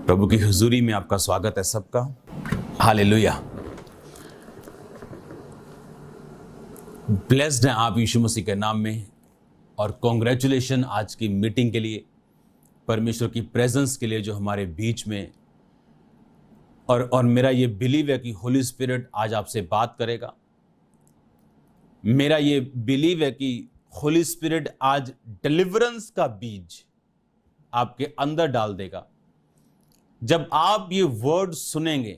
प्रभु की हुजूरी में आपका स्वागत है सबका। हालेलुया। ब्लेस्ड हैं आप यीशु मसीह के नाम में, और कॉन्ग्रेचुलेशन आज की मीटिंग के लिए, परमेश्वर की प्रेजेंस के लिए जो हमारे बीच में। और मेरा ये बिलीव है कि होली स्पिरिट आज आपसे बात करेगा। मेरा ये बिलीव है कि होली स्पिरिट आज डिलीवरेंस का बीज आपके अंदर डाल देगा। जब आप ये वर्ड सुनेंगे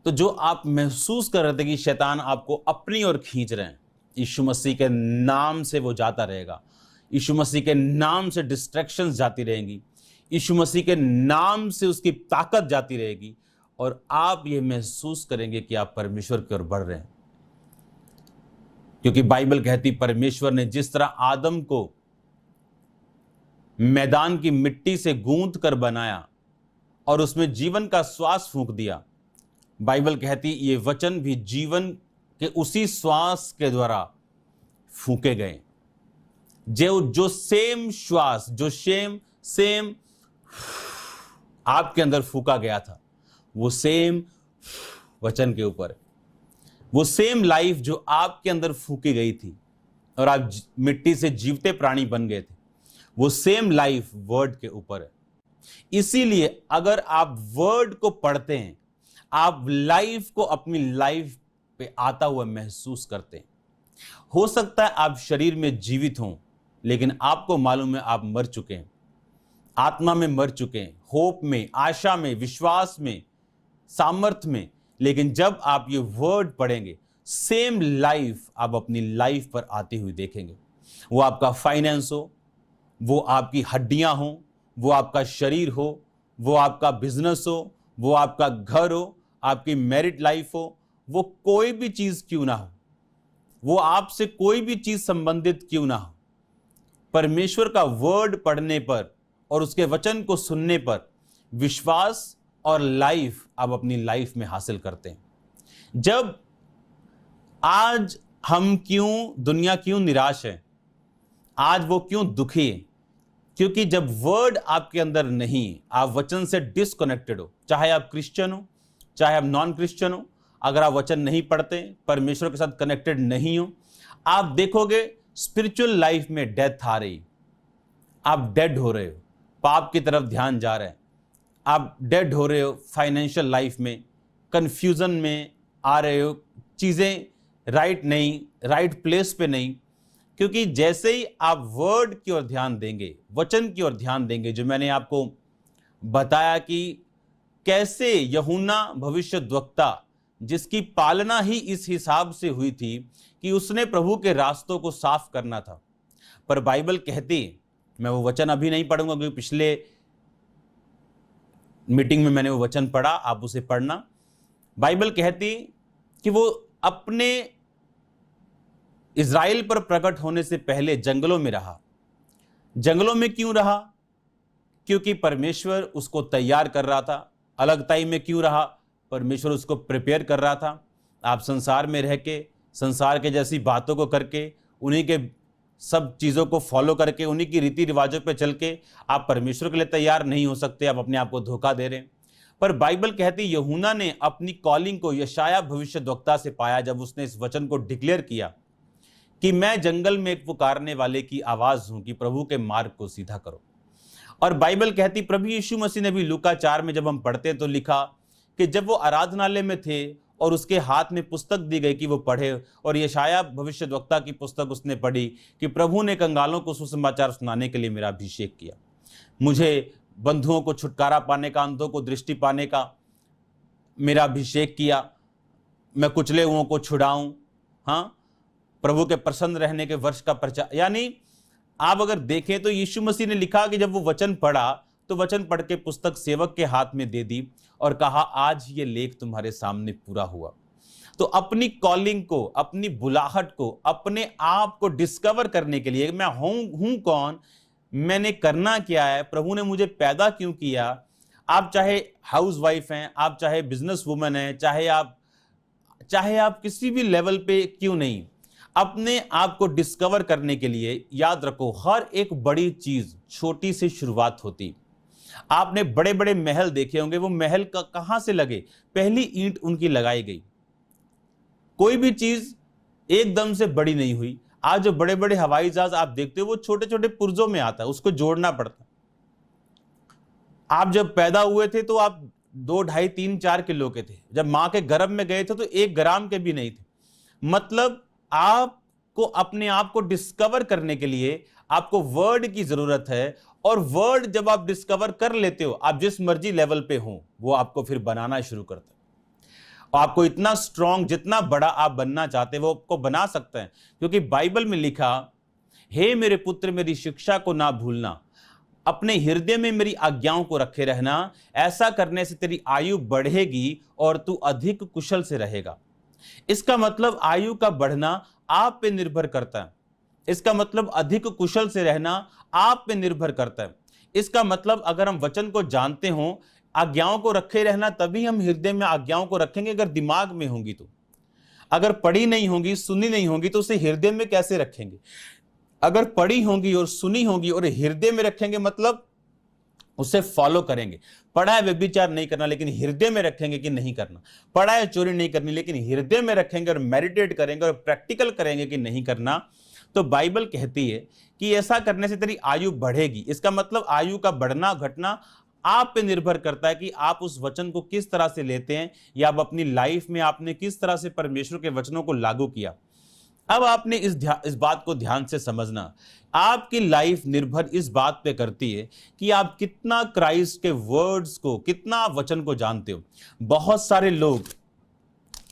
तो जो आप महसूस कर रहे थे कि शैतान आपको अपनी ओर खींच रहे हैं, यीशु मसीह के नाम से वो जाता रहेगा। यीशु मसीह के नाम से डिस्ट्रैक्शंस जाती रहेंगी। यीशु मसीह के नाम से उसकी ताकत जाती रहेगी, और आप ये महसूस करेंगे कि आप परमेश्वर की ओर बढ़ रहे हैं। क्योंकि बाइबल कहती, परमेश्वर ने जिस तरह आदम को मैदान की मिट्टी से गूंथ कर बनाया और उसमें जीवन का श्वास फूंक दिया, बाइबल कहती ये वचन भी जीवन के उसी श्वास के द्वारा फूंके गए। जो सेम श्वास, जो सेम आपके अंदर फूंका गया था, वो सेम वचन के ऊपर, वो सेम लाइफ जो आपके अंदर फूंकी गई थी और आप मिट्टी से जीवते प्राणी बन गए थे, वो सेम लाइफ वर्ड के ऊपर है। इसीलिए अगर आप वर्ड को पढ़ते हैं, आप लाइफ को अपनी लाइफ पे आता हुआ महसूस करते हैं। हो सकता है आप शरीर में जीवित हों, लेकिन आपको मालूम है आप मर चुके हैं, आत्मा में मर चुके हैं, होप में, आशा में, विश्वास में, सामर्थ्य में। लेकिन जब आप ये वर्ड पढ़ेंगे, सेम लाइफ आप अपनी लाइफ पर आती हुई देखेंगे। वो आपका फाइनेंस हो, वो आपकी हड्डियां हो, वो आपका शरीर हो, वो आपका बिजनेस हो, वो आपका घर हो, आपकी मैरिड लाइफ हो, वो कोई भी चीज क्यों ना हो, वो आपसे कोई भी चीज संबंधित क्यों ना हो, परमेश्वर का वर्ड पढ़ने पर और उसके वचन को सुनने पर विश्वास और लाइफ आप अपनी लाइफ में हासिल करते हैं। जब आज हम दुनिया क्यों निराश है, आज वो क्यों दुखी है? क्योंकि जब वर्ड आपके अंदर नहीं, आप वचन से डिस्कनेक्टेड हो, चाहे आप क्रिश्चियन हो, चाहे आप नॉन क्रिश्चियन हो, अगर आप वचन नहीं पढ़ते, परमेश्वर के साथ कनेक्टेड नहीं हो, आप देखोगे स्पिरिचुअल लाइफ में डेथ आ रही, आप डेड हो रहे हो, पाप की तरफ ध्यान जा रहा है, आप डेड हो रहे हो फाइनेंशियल लाइफ में, कंफ्यूजन में आ रहे हो, चीजें राइट प्लेस पे नहीं। क्योंकि जैसे ही आप वर्ड की ओर ध्यान देंगे, वचन की ओर ध्यान देंगे, जो मैंने आपको बताया कि कैसे यूहन्ना भविष्यद्वक्ता, जिसकी पालना ही इस हिसाब से हुई थी कि उसने प्रभु के रास्तों को साफ करना था, पर बाइबल कहती, मैं वो वचन अभी नहीं पढ़ूंगा क्योंकि पिछले मीटिंग में मैंने वो वचन पढ़ा, आप उसे पढ़ना। बाइबल कहती कि वो अपने इज़राइल पर प्रकट होने से पहले जंगलों में रहा। जंगलों में क्यों रहा? क्योंकि परमेश्वर उसको तैयार कर रहा था। अलगताई में क्यों रहा? परमेश्वर उसको प्रिपेयर कर रहा था। आप संसार में रह के, संसार के जैसी बातों को करके, उन्हीं के सब चीज़ों को फॉलो करके, उन्हीं की रीति रिवाजों पे चल के आप परमेश्वर के लिए तैयार नहीं हो सकते। आप अपने आप को धोखा दे रहे हैं। पर बाइबल कहती, यूहन्ना ने अपनी कॉलिंग को यशायाह भविष्यद्वक्ता से पाया, जब उसने इस वचन को डिक्लेयर किया कि मैं जंगल में एक पुकारने वाले की आवाज हूं कि प्रभु के मार्ग को सीधा करो। और बाइबल कहती, प्रभु यीशु मसीह ने भी लूका 4 में जब हम पढ़ते तो लिखा कि जब वो आराधनालय में थे और उसके हाथ में पुस्तक दी गई कि वो पढ़े, और यशायाह भविष्यद्वक्ता की पुस्तक उसने पढ़ी कि प्रभु ने कंगालों को सुसमाचार सुनाने के लिए मेरा अभिषेक किया, मुझे बंधुओं को छुटकारा पाने का, अंधों को दृष्टि पाने का मेरा अभिषेक किया, मैं कुचले हुओं को छुड़ाऊं, हाँ, प्रभु के प्रसन्न रहने के वर्ष का प्रचार। यानी आप अगर देखें तो यीशु मसीह ने लिखा कि जब वो वचन पढ़ा तो वचन पढ़ के पुस्तक सेवक के हाथ में दे दी और कहा, आज ये लेख तुम्हारे सामने पूरा हुआ। तो अपनी कॉलिंग को, अपनी बुलाहट को, अपने आप को डिस्कवर करने के लिए, मैं हूं कौन, मैंने करना क्या है, प्रभु ने मुझे पैदा क्यों किया। आप चाहे हाउस वाइफ हैं, आप चाहे बिजनेस वुमन हैं, चाहे आप किसी भी लेवल पे क्यों नहीं, अपने आप को डिस्कवर करने के लिए याद रखो, हर एक बड़ी चीज छोटी सी शुरुआत होती। आपने बड़े बड़े महल देखे होंगे, वो महल का कहां से लगे? पहली ईंट उनकी लगाई गई। कोई भी चीज एकदम से बड़ी नहीं हुई। आज जो बड़े बड़े हवाई जहाज आप देखते हो वो छोटे छोटे पुर्जों में आता है, उसको जोड़ना पड़ता है। आप जब पैदा हुए थे तो आप 2, 2.5, 3, 4 किलो के थे। जब मां के गर्भ में गए थे तो 1 ग्राम के भी नहीं थे। मतलब आपको अपने आप को डिस्कवर करने के लिए आपको वर्ड की जरूरत है, और वर्ड जब आप डिस्कवर कर लेते हो, आप जिस मर्जी लेवल पे हो, वो आपको फिर बनाना शुरू करता है। आपको इतना स्ट्रांग, जितना बड़ा आप बनना चाहते हैं वो आपको बना सकते हैं, क्योंकि बाइबल में लिखा, हे मेरे पुत्र मेरी शिक्षा को ना भूलना, अपने हृदय में मेरी आज्ञाओं को रखे रहना, ऐसा करने से तेरी आयु बढ़ेगी और तू अधिक कुशल से रहेगा। इसका मतलब आयु का बढ़ना आप पे निर्भर करता है। इसका मतलब अधिक कुशल से रहना आप पे निर्भर करता है। इसका मतलब अगर हम वचन को जानते हो, आज्ञाओं को रखे रहना, तभी हम हृदय में आज्ञाओं को रखेंगे। अगर दिमाग में होंगी तो, अगर पढ़ी नहीं होंगी, सुनी नहीं होंगी, तो उसे हृदय में कैसे रखेंगे? अगर पढ़ी होंगी और सुनी होंगी और हृदय में रखेंगे, मतलब उसे फॉलो करेंगे। पढ़ा है व्यभिचार नहीं करना, लेकिन हृदय में रखेंगे कि नहीं करना। पढ़ा है चोरी नहीं करनी, लेकिन हृदय में रखेंगे और मेडिटेट करेंगे और प्रैक्टिकल करेंगे कि नहीं करना, तो बाइबल कहती है कि ऐसा करने से तेरी आयु बढ़ेगी। इसका मतलब आयु का बढ़ना घटना आप पे निर्भर करता है कि आप उस वचन को किस तरह से लेते हैं, या आप अपनी लाइफ में आपने किस तरह से परमेश्वर के वचनों को लागू किया। अब आपने इस बात को ध्यान से समझना, आपकी लाइफ निर्भर इस बात पे करती है कि आप कितना क्राइस्ट के वर्ड्स को, कितना वचन को जानते हो। बहुत सारे लोग,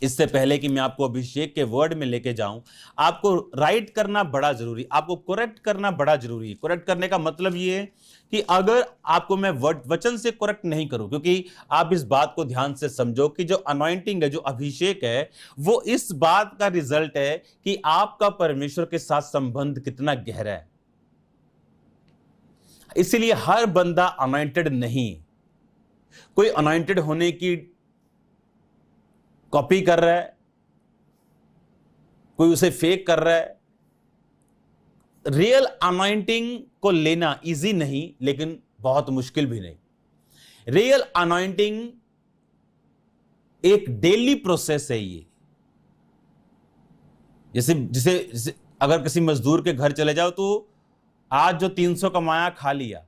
इससे पहले कि मैं आपको अभिषेक के वर्ड में लेके जाऊं, आपको राइट करना बड़ा जरूरी, आपको करेक्ट करना बड़ा जरूरी है। करेक्ट करने का मतलब ये है कि अगर आपको मैं वचन से करेक्ट नहीं करूं, क्योंकि आप इस बात को ध्यान से समझो कि जो अनॉइंटिंग है, जो अभिषेक है, वो इस बात का रिजल्ट है कि आपका परमेश्वर के साथ संबंध कितना गहरा है। इसीलिए हर बंदा अनॉइंटेड नहीं। कोई अनॉइंटेड होने की कॉपी कर रहा है, कोई उसे फेक कर रहा है। रियल अनॉइंटिंग को लेना इजी नहीं, लेकिन बहुत मुश्किल भी नहीं। रियल अनॉइंटिंग एक डेली प्रोसेस है। ये जैसे अगर किसी मजदूर के घर चले जाओ, तो आज जो 300 कमाया खा लिया,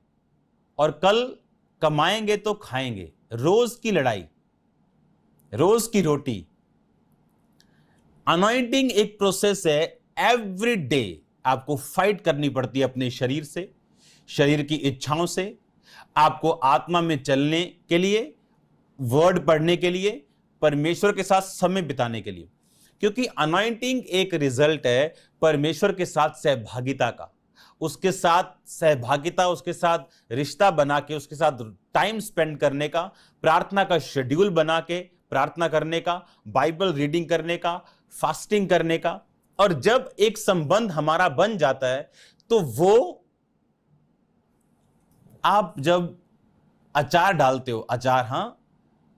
और कल कमाएंगे तो खाएंगे। रोज की लड़ाई, रोज की रोटी। अनॉइंटिंग एक प्रोसेस है। एवरी डे आपको फाइट करनी पड़ती है अपने शरीर से, शरीर की इच्छाओं से, आपको आत्मा में चलने के लिए, वर्ड पढ़ने के लिए, परमेश्वर के साथ समय बिताने के लिए। क्योंकि अनॉइंटिंग एक रिजल्ट है परमेश्वर के साथ सहभागिता का। उसके साथ सहभागिता, उसके साथ रिश्ता बना के, उसके साथ टाइम स्पेंड करने का, प्रार्थना का शेड्यूल बना के प्रार्थना करने का, बाइबल रीडिंग करने का, फास्टिंग करने का। और जब एक संबंध हमारा बन जाता है, तो वो, आप जब अचार डालते हो, अचार, हां,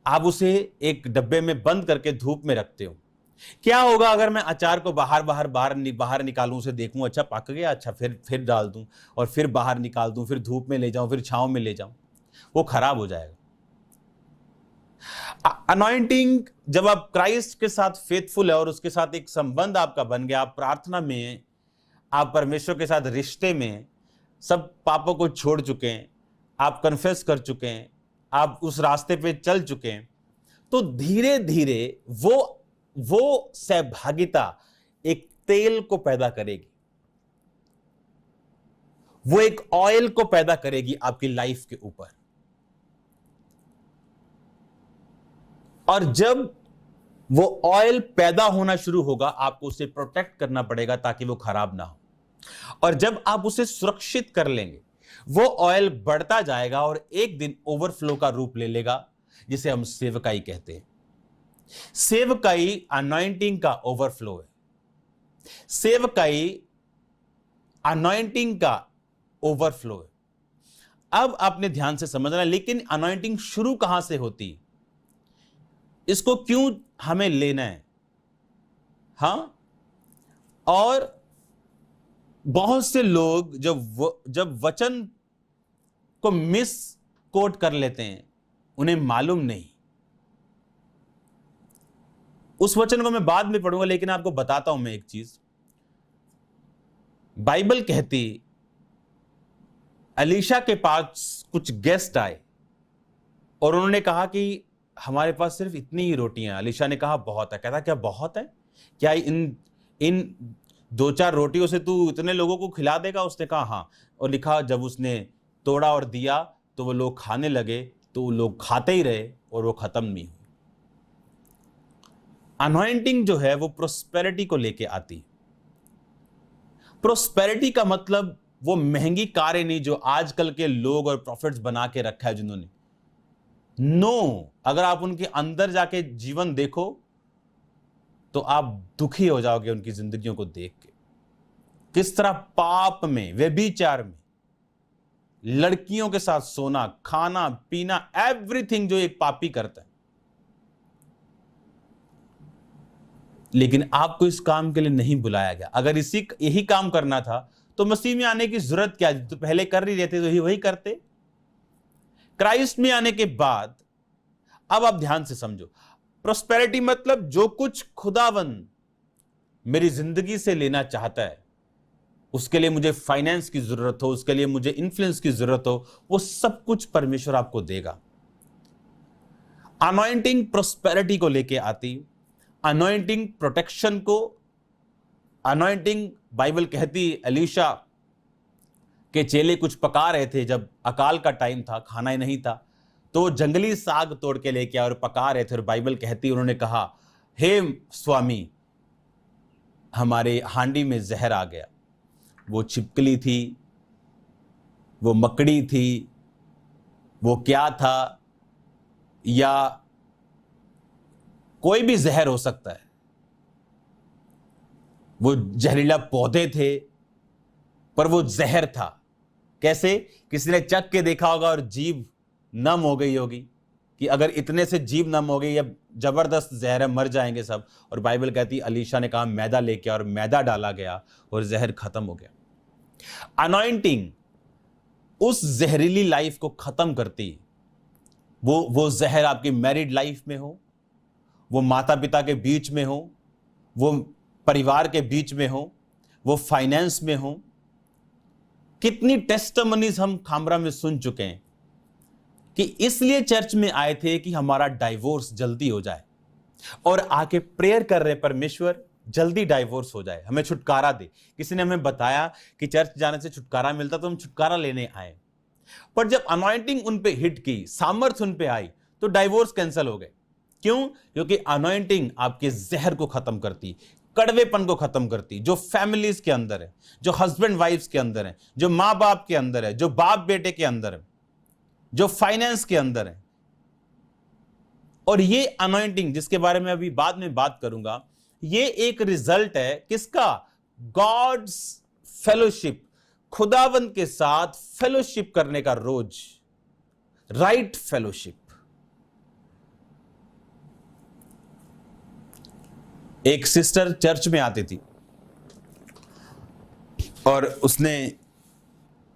आप उसे एक डब्बे में बंद करके धूप में रखते हो। क्या होगा अगर मैं अचार को बाहर निकालूं, उसे देखूं, अच्छा पक गया, अच्छा फिर डाल दूं, और फिर बाहर निकाल दूं, फिर धूप में ले जाऊं, फिर छांव में ले जाऊं, वो खराब हो जाएगा। अनॉइंटिंग, जब आप क्राइस्ट के साथ फेथफुल है और उसके साथ एक संबंध आपका बन गया, आप प्रार्थना में, आप परमेश्वर के साथ रिश्ते में, सब पापों को छोड़ चुके हैं, आप कन्फेस कर चुके हैं, आप उस रास्ते पे चल चुके हैं, तो धीरे धीरे वो सहभागिता एक तेल को पैदा करेगी, वो एक ऑयल को पैदा करेगी आपकी लाइफ के ऊपर। और जब वो ऑयल पैदा होना शुरू होगा, आपको उसे प्रोटेक्ट करना पड़ेगा ताकि वो खराब ना हो। और जब आप उसे सुरक्षित कर लेंगे, वो ऑयल बढ़ता जाएगा और एक दिन ओवरफ्लो का रूप ले लेगा, जिसे हम सेवकाई कहते हैं। सेवकाई अनॉइंटिंग का ओवरफ्लो है। सेवकाई अनॉइंटिंग का ओवरफ्लो है। अब आपने ध्यान से समझना, लेकिन अनॉइंटिंग शुरू कहां से होती है, इसको क्यों हमें लेना है? हां, और बहुत से लोग जब वचन को मिस कोट कर लेते हैं, उन्हें मालूम नहीं। उस वचन को मैं बाद में पढ़ूंगा, लेकिन आपको बताता हूं मैं एक चीज। बाइबल कहती एलीशा के पास कुछ गेस्ट आए और उन्होंने कहा कि हमारे पास सिर्फ इतनी ही रोटियां। एलीशा ने कहा बहुत है। कहता क्या बहुत है? क्या इन इन 2-4 रोटियों से तू इतने लोगों को खिला देगा? उसने कहा हाँ। और लिखा जब उसने तोड़ा और दिया तो वो लोग खाने लगे, तो वो लोग खाते ही रहे और वो खत्म नहीं हुई। अनॉइंटिंग जो है वो प्रोस्पेरिटी को लेके आती है। प्रोस्पेरिटी का मतलब वो महंगी कारें नहीं जो आजकल के लोग और प्रॉफिट्स बना के रखा है जिन्होंने। अगर आप उनके अंदर जाके जीवन देखो तो आप दुखी हो जाओगे उनकी जिंदगियों को देख के। किस तरह पाप में, व्यभिचार में, लड़कियों के साथ सोना, खाना पीना, एवरीथिंग जो एक पापी करता है। लेकिन आपको इस काम के लिए नहीं बुलाया गया। अगर यही काम करना था तो मसीह में आने की जरूरत क्या? तो पहले कर रही रहते तो वही करते। क्राइस्ट में आने के बाद अब आप ध्यान से समझो, प्रोस्पेरिटी मतलब जो कुछ खुदावन मेरी जिंदगी से लेना चाहता है, उसके लिए मुझे फाइनेंस की जरूरत हो, उसके लिए मुझे इन्फ्लुएंस की जरूरत हो, वो सब कुछ परमेश्वर आपको देगा। अनॉइंटिंग प्रोस्पेरिटी को लेके आती, अनॉइंटिंग प्रोटेक्शन को, अनॉइंटिंग बाइबल कहती एलीशा के चेले कुछ पका रहे थे, जब अकाल का टाइम था, खाना ही नहीं था, तो जंगली साग तोड़ के लेके आए और पका रहे थे। और बाइबल कहती उन्होंने कहा हे स्वामी, हमारे हांडी में जहर आ गया। वो छिपकली थी, वो मकड़ी थी, वो क्या था, या कोई भी जहर हो सकता है। वो जहरीला पौधे थे पर वो जहर था। कैसे? किसी ने चख के देखा होगा और जीभ नम हो गई होगी कि अगर इतने से जीभ नम हो गई, या जबरदस्त जहर है, मर जाएंगे सब। और बाइबल कहती एलीशा ने कहा मैदा लेके, और मैदा डाला गया और जहर खत्म हो गया। अनॉइंटिंग उस जहरीली लाइफ को खत्म करती। वो जहर आपकी मैरिड लाइफ में हो, वो माता पिता के बीच में हो, वो परिवार के बीच में हो, वो फाइनेंस में हो। कितनी टेस्टिमनीज हम खामरा में सुन चुके हैं कि इसलिए चर्च में आए थे कि हमारा डाइवोर्स जल्दी हो जाए, और आके प्रेयर कर रहे परमेश्वर जल्दी डाइवोर्स हो जाए, हमें छुटकारा दे। किसी ने हमें बताया कि चर्च जाने से छुटकारा मिलता, तो हम छुटकारा लेने आए। पर जब अनॉइंटिंग उन पे हिट की, सामर्थ उन पे आई, तो डाइवोर्स कैंसिल हो गए। क्यों? क्योंकि अनॉइंटिंग आपके जहर को खत्म करती, कड़वेपन को खत्म करती, जो फैमिलीज के अंदर है, जो हस्बैंड वाइफ्स के अंदर है, जो मां बाप के अंदर है, जो बाप बेटे के अंदर है, जो फाइनेंस के अंदर है। और ये अनॉइंटिंग, जिसके बारे में अभी बाद में बात करूंगा, ये एक रिजल्ट है किसका? गॉड्स फेलोशिप, खुदावंद के साथ फेलोशिप करने का रोज, राइट फेलोशिप। एक सिस्टर चर्च में आती थी और उसने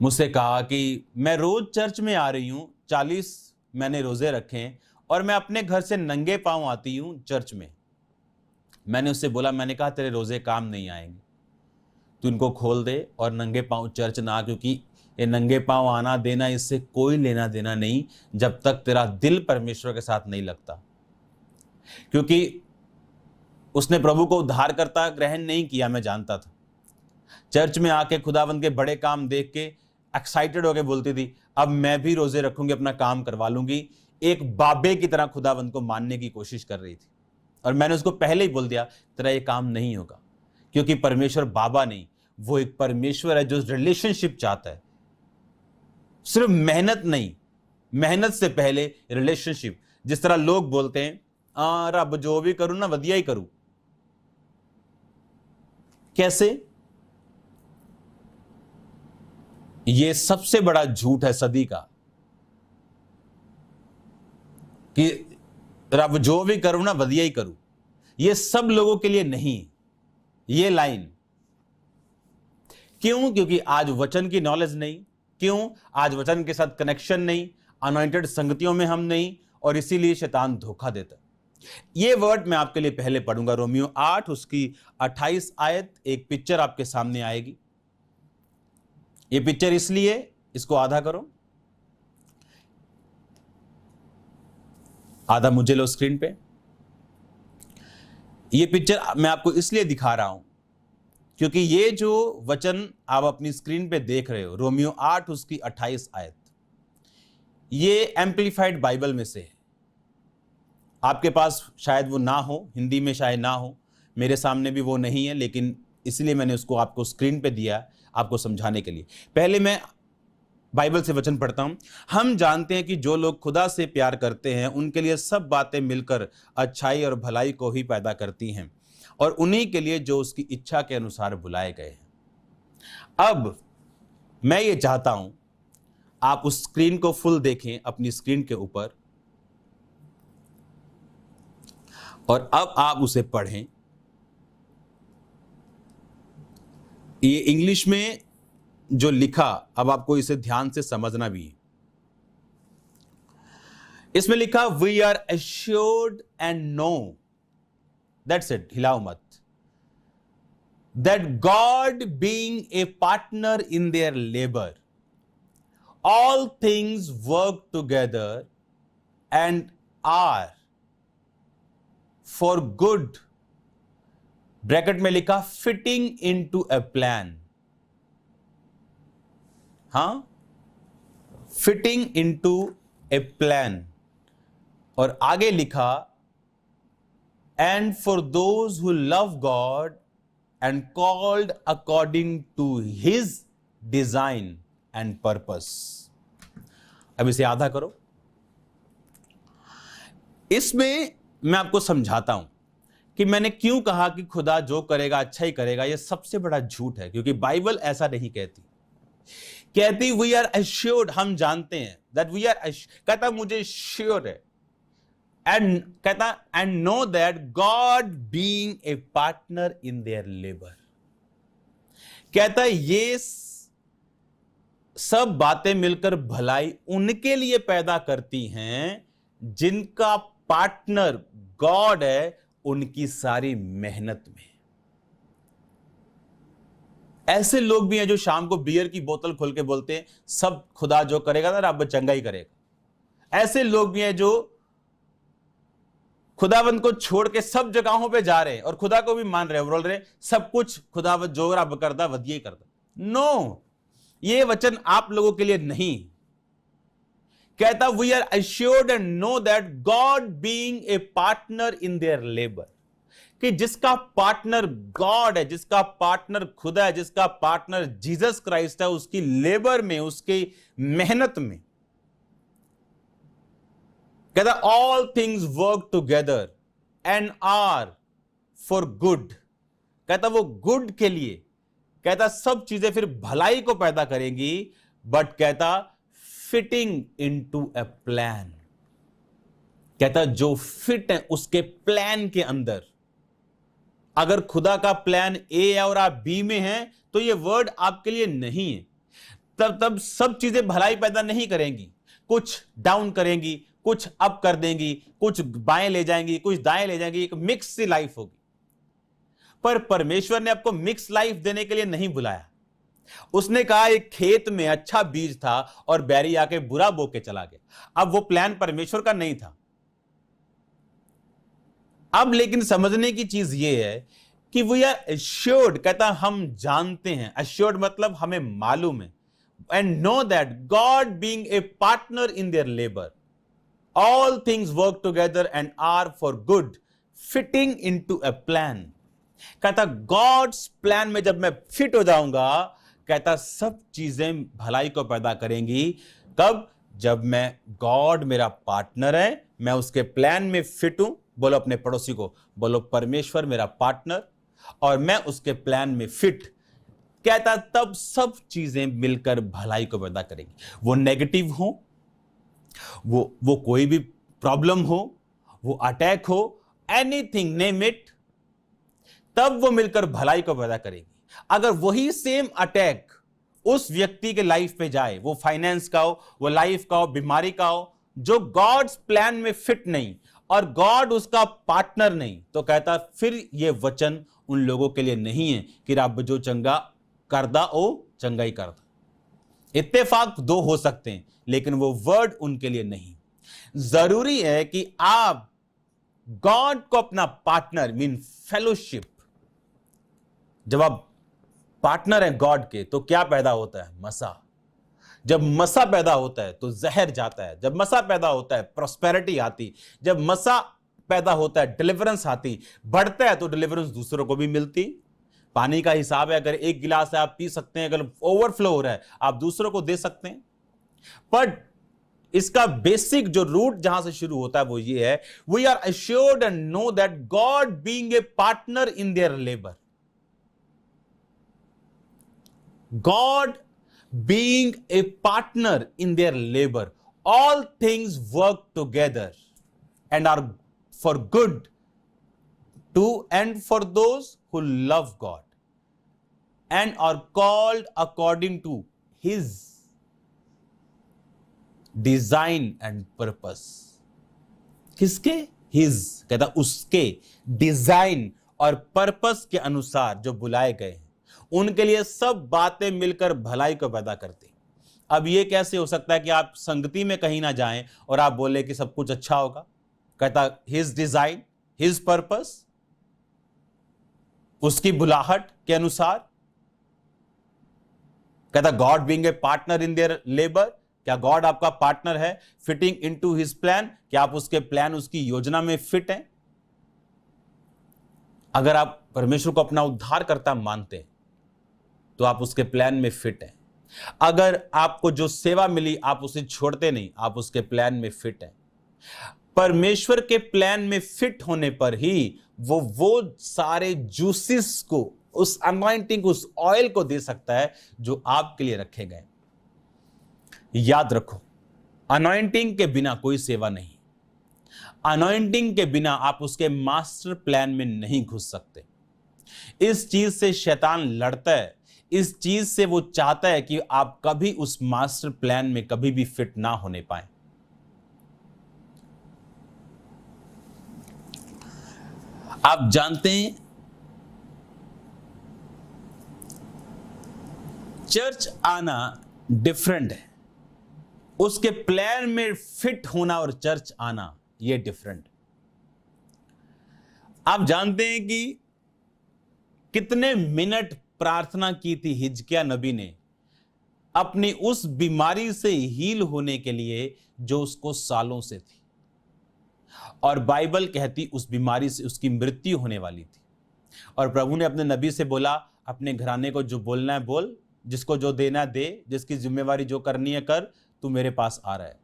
मुझसे कहा कि मैं रोज चर्च में आ रही हूं, 40 मैंने रोजे रखे हैं, और मैं अपने घर से नंगे पांव आती हूं चर्च में। मैंने उससे बोला, मैंने कहा तेरे रोजे काम नहीं आएंगे, तू इनको खोल दे और नंगे पांव चर्च ना आ, क्योंकि ये नंगे पांव आना देना इससे कोई लेना देना नहीं जब तक तेरा दिल परमेश्वर के साथ नहीं लगता। क्योंकि उसने प्रभु को उद्धारकर्ता ग्रहण नहीं किया, मैं जानता था। चर्च में आके खुदावंद के बड़े काम देख के एक्साइटेड होके बोलती थी अब मैं भी रोजे रखूंगी, अपना काम करवा लूंगी। एक बाबे की तरह खुदावंद को मानने की कोशिश कर रही थी। और मैंने उसको पहले ही बोल दिया तेरा ये काम नहीं होगा, क्योंकि परमेश्वर बाबा नहीं, वो एक परमेश्वर है जो रिलेशनशिप चाहता है। सिर्फ मेहनत नहीं, मेहनत से पहले रिलेशनशिप। जिस तरह लोग बोलते हैं रब जो भी करूं ना वधिया ही करूं। कैसे? ये सबसे बड़ा झूठ है सदी का कि रब जो भी करूं ना वधिया ही करूं। ये सब लोगों के लिए नहीं, ये लाइन। क्यों? क्योंकि आज वचन की नॉलेज नहीं। क्यों? आज वचन के साथ कनेक्शन नहीं। अनॉइंटेड संगतियों में हम नहीं, और इसीलिए शैतान धोखा देता। ये वर्ड मैं आपके लिए पहले पढ़ूंगा, रोमियो 8 उसकी 28 आयत। एक पिक्चर आपके सामने आएगी। ये पिक्चर इसलिए, इसको आधा करो, आधा मुझे लो स्क्रीन पे। ये पिक्चर मैं आपको इसलिए दिखा रहा हूं क्योंकि ये जो वचन आप अपनी स्क्रीन पे देख रहे हो, रोमियो 8 उसकी 28 आयत, ये एम्पलीफाइड बाइबल में से है। आपके पास शायद वो ना हो, हिंदी में शायद ना हो, मेरे सामने भी वो नहीं है, लेकिन इसलिए मैंने उसको आपको स्क्रीन पे दिया आपको समझाने के लिए। पहले मैं बाइबल से वचन पढ़ता हूं। हम जानते हैं कि जो लोग खुदा से प्यार करते हैं उनके लिए सब बातें मिलकर अच्छाई और भलाई को ही पैदा करती हैं, और उन्हीं के लिए जो उसकी इच्छा के अनुसार बुलाए गए हैं। अब मैं ये चाहता हूं आप उस स्क्रीन को फुल देखें अपनी स्क्रीन के ऊपर, और अब आप उसे पढ़ें। ये इंग्लिश में जो लिखा, अब आपको इसे ध्यान से समझना भी है। इसमें लिखा, we are assured and know, that's it, हिलाओ मत, that God being a partner in their labour, all things work together and are for good, bracket में लिखा, फिटिंग इनटू अ प्लान। हां, फिटिंग इनटू ए प्लान, और आगे लिखा, and for those who love God and called according to his design and purpose. अब इसे आधा करो। इसमें मैं आपको समझाता हूं कि मैंने क्यों कहा कि खुदा जो करेगा अच्छा ही करेगा। यह सबसे बड़ा झूठ है, क्योंकि बाइबल ऐसा नहीं कहती। कहती वी आर एश्योर्ड, हम जानते हैं, दैट वी आर, कहता मुझे श्योर है, एंड कहता and know that God being a partner in their labour. कहता ये सब बातें मिलकर भलाई उनके लिए पैदा करती हैं जिनका पार्टनर गॉड है उनकी सारी मेहनत में। ऐसे लोग भी हैं जो शाम को बियर की बोतल खोल के बोलते हैं सब खुदा जो करेगा ना रब चंगा ही करेगा। ऐसे लोग भी हैं जो खुदावंद को छोड़ के सब जगहों पे जा रहे हैं और खुदा को भी मान रहे हैं, बोल रहे सब कुछ खुदावंद जो रब करता वधिया ही करता। नो, ये वचन आप लोगों के लिए नहीं। कहता we are assured and know that God being a partner in their labour, कि जिसका पार्टनर गॉड है, जिसका पार्टनर खुदा है, जिसका पार्टनर जीसस क्राइस्ट है, उसकी लेबर में, उसकी मेहनत में, कहता all things work together and are for good. कहता वो गुड के लिए, कहता सब चीजें फिर भलाई को पैदा करेंगी, बट कहता फिटिंग इनटू अ प्लान। कहता जो फिट है उसके प्लान के अंदर। अगर खुदा का प्लान ए है और आप बी में हैं तो ये वर्ड आपके लिए नहीं है। तब सब चीजें भलाई पैदा नहीं करेंगी, कुछ डाउन करेंगी, कुछ अप कर देंगी, कुछ बाएं ले जाएंगी, कुछ दाएं ले जाएंगी, एक मिक्स सी लाइफ होगी। पर परमेश्वर ने आपको मिक्स लाइफ देने के लिए नहीं बुलाया। उसने कहा एक खेत में अच्छा बीज था और बैरी आके बुरा बो के चला गया। अब वो प्लान परमेश्वर का नहीं था। अब लेकिन समझने की चीज ये है कि वी आर एश्योर्ड, कहता हम जानते हैं, एश्योर्ड मतलब हमें मालूम है, and know that God being a partner in their labour, all things work together and are for good, fitting into a plan. कहता गॉड्स प्लान में जब मैं फिट हो जाऊंगा, कहता सब चीजें भलाई को पैदा करेंगी। कब? जब मैं, गॉड मेरा पार्टनर है, मैं उसके प्लान में फिट हूं। बोलो अपने पड़ोसी को, बोलो परमेश्वर मेरा पार्टनर और मैं उसके प्लान में फिट। कहता तब सब चीजें मिलकर भलाई को पैदा करेंगी। वो नेगेटिव हो, वो कोई भी प्रॉब्लम हो, वो अटैक हो, एनीथिंग नेम इट, तब वो मिलकर भलाई को पैदा करेगी। अगर वही सेम अटैक, उस व्यक्ति के लाइफ पे जाए, वो फाइनेंस का हो, वो लाइफ का हो, बीमारी का हो, जो गॉड्स प्लान में फिट नहीं और गॉड उसका पार्टनर नहीं, तो कहता फिर ये वचन उन लोगों के लिए नहीं है कि रब जो चंगा करदा ओ चंगा ही करदा। इत्तेफाक दो हो सकते हैं, लेकिन वो वर्ड उनके लिए नहीं। जरूरी है कि आप गॉड को अपना पार्टनर मीन फेलोशिप, जब आप पार्टनर हैं गॉड के, तो क्या पैदा होता है? मसा। जब मसा पैदा होता है तो जहर जाता है। जब मसा पैदा होता है प्रोस्पेरिटी आती। जब मसा पैदा होता है डिलीवरेंस आती। बढ़ता है तो डिलीवरेंस दूसरों को भी मिलती। पानी का हिसाब है, अगर एक गिलास है आप पी सकते हैं, अगर ओवरफ्लो हो रहा है आप दूसरों को दे सकते हैं। पर इसका बेसिक जो रूट जहां से शुरू होता है वो ये है, we are assured and know that God being a partner in their labour, God being a partner in their labor, all things work together and are for good to and for those who love God and are called according to His design and purpose. किसके? His, कहता उसके design और purpose के अनुसार जो बुलाए गए हैं, उनके लिए सब बातें मिलकर भलाई को पैदा करती। अब ये कैसे हो सकता है कि आप संगति में कहीं ना जाएं और आप बोले कि सब कुछ अच्छा होगा? कहता हिज डिजाइन, हिज पर्पस, उसकी बुलाहट के अनुसार। कहता God being a partner in their labour, क्या गॉड आपका पार्टनर है? फिटिंग इनटू हिज प्लान, क्या आप उसके प्लान, उसकी योजना में फिट हैं? अगर आप परमेश्वर को अपना उद्धारकर्ता मानते हैं तो आप उसके प्लान में फिट हैं। अगर आपको जो सेवा मिली आप उसे छोड़ते नहीं, आप उसके प्लान में फिट हैं। परमेश्वर के प्लान में फिट होने पर ही वो सारे जूसेस को, उस अनॉइंटिंग, उस ऑयल को दे सकता है जो आपके लिए रखे गए। याद रखो, अनॉइंटिंग के बिना कोई सेवा नहीं। अनॉइंटिंग के बिना आप उसके मास्टर प्लान में नहीं घुस सकते। इस चीज से शैतान लड़ता है, इस चीज से वो चाहता है कि आप कभी उस मास्टर प्लान में कभी भी फिट ना होने पाए। आप जानते हैं चर्च आना डिफरेंट है, उसके प्लान में फिट होना और चर्च आना ये डिफरेंट। आप जानते हैं कि कितने मिनट प्रार्थना की थी हिजकिय्याह नबी ने अपनी उस बीमारी से हील होने के लिए जो उसको सालों से थी, और बाइबल कहती उस बीमारी से उसकी मृत्यु होने वाली थी। और प्रभु ने अपने नबी से बोला, अपने घराने को जो बोलना है बोल, जिसको जो देना दे, जिसकी जिम्मेवारी जो करनी है कर, तू मेरे पास आ रहा है।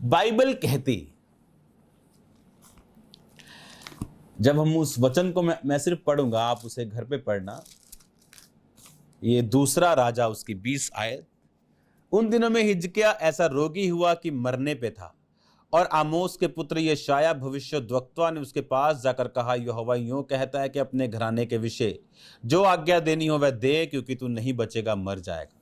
बाइबल कहती, जब हम उस वचन को मैं सिर्फ पढ़ूंगा, आप उसे घर पे पढ़ना। ये दूसरा राजा उसकी 20 आयत। उन दिनों में हिजकिय्याह ऐसा रोगी हुआ कि मरने पे था, और आमोस के पुत्र यशायाह भविष्यद्वक्ता ने उसके पास जाकर कहा, यहोवा यूं कहता है कि अपने घराने के विषय जो आज्ञा देनी हो वह दे, क्योंकि तू नहीं बचेगा, मर जाएगा।